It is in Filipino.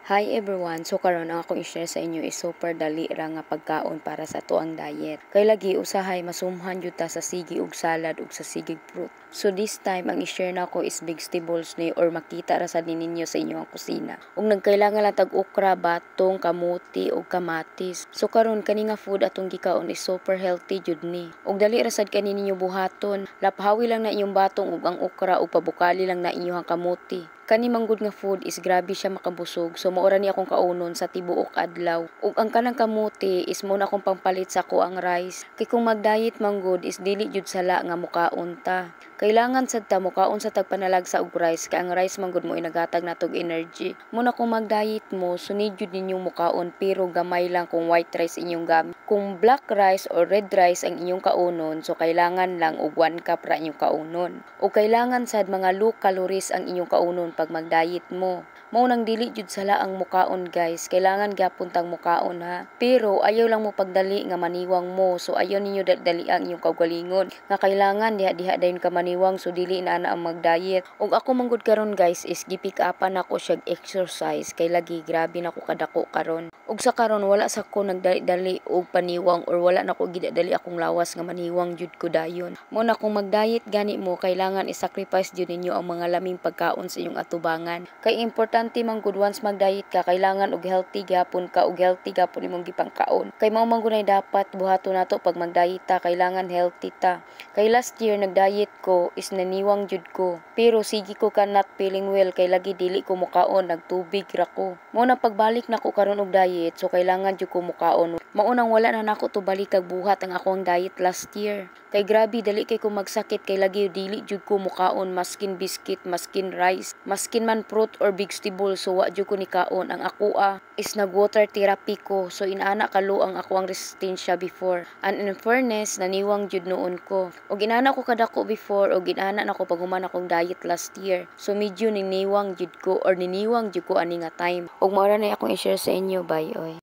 Hi everyone! So karon ang akong i-share sa inyo is super dali ra nga pagkaon para sa tuang diet. Kay lagi usahay masumhan jud ta sa sige ug salad ug sa sigig fruit. So this time ang i-share nako is vegetables ni or makita ra sa ninyo sa inyong kusina. Ug nagkailangan lang tag okra, batong, kamuti ug kamatis. So karon kani nga food atong gikaon is super healthy jud ni. Ug dali ra sad kani ninyo buhaton. Laphawi lang na inyong batong ug ang okra ug pabukali lang na inyong kamuti. Kani manggod nga food is grabe siya makabusog. So maura ni akong kaunon sa tibuok adlaw. Ug ang kanang kamuti is mo na akong pangpalit sa kuang rice. Kay kung mag-diet manggod is dili jud sala nga mukaon ta. Kailangan sad ta mukaon sa tagpanalagsa og rice kay ang rice manggod mo inagatag natog energy. Muna kung mag-diet mo, sunid jud ninyong mukaon pero gamay lang kung white rice inyong gamit. Kung black rice or red rice ang inyong kaunon, so kailangan lang og 1 cup ra inyong kaunon. O kailangan sad mga low calories ang inyong kaunon pag mag-diet mo. Mao nang dili jud sala ang mukaon guys, kailangan gyapon tang mukaon ha. Pero ayaw lang mo pagdali nga maniwang mo, so ayaw ninyo dali ang inyong kaugalingon. Nga kailangan diha dayon ka maniwang so dili na ang mag-diet. Ug ako manggod karon guys is gipick upan ako siya exercise kay lagi grabe nako kadako karon. Ug sa karon wala sa ko nagdali og paniwang or wala na ko gidadali akong lawas nga maniwang jud ko dayon. Mo na kung mag-diet gani mo kailangan i-sacrifice jud ninyo ang mga laming pagkaon sa inyong atubangan. Kay importante man gud once mag-diet ka kailangan og healthy gyapon ka ug healthy gyapon imong gipangkaon. Kay mao man gunay dapat buhaton nato pag mag-diet ta kailangan healthy ta. Kay last year nag-diet ko is naniwang jud ko. Pero sige ko not feeling well kay lagi dili ko mukaon nagtubig ra ko. Mo na pagbalik nako karon og diet so kailangan jud ko mukaon. Maunang wala na nako to balik kag buhat ang akong diet last year. Kay grabe dali kay ko magsakit kay lagi dili jud ko mukaon maskin biscuit, maskin rice, maskin man fruit or vegetable so wa jud ko ni kaon. Ang ako is nag-water therapy ko so inaana kalo ang ako ang resistensya before. And in fairness naniwang jud noon ko. Og inaana ko kadako before og inaana nako pag human akong diet last year. So medyo niniwang jud ko or niniwang jud ko ani nga time. Og mao ra na akong i-share sa inyo bye oy.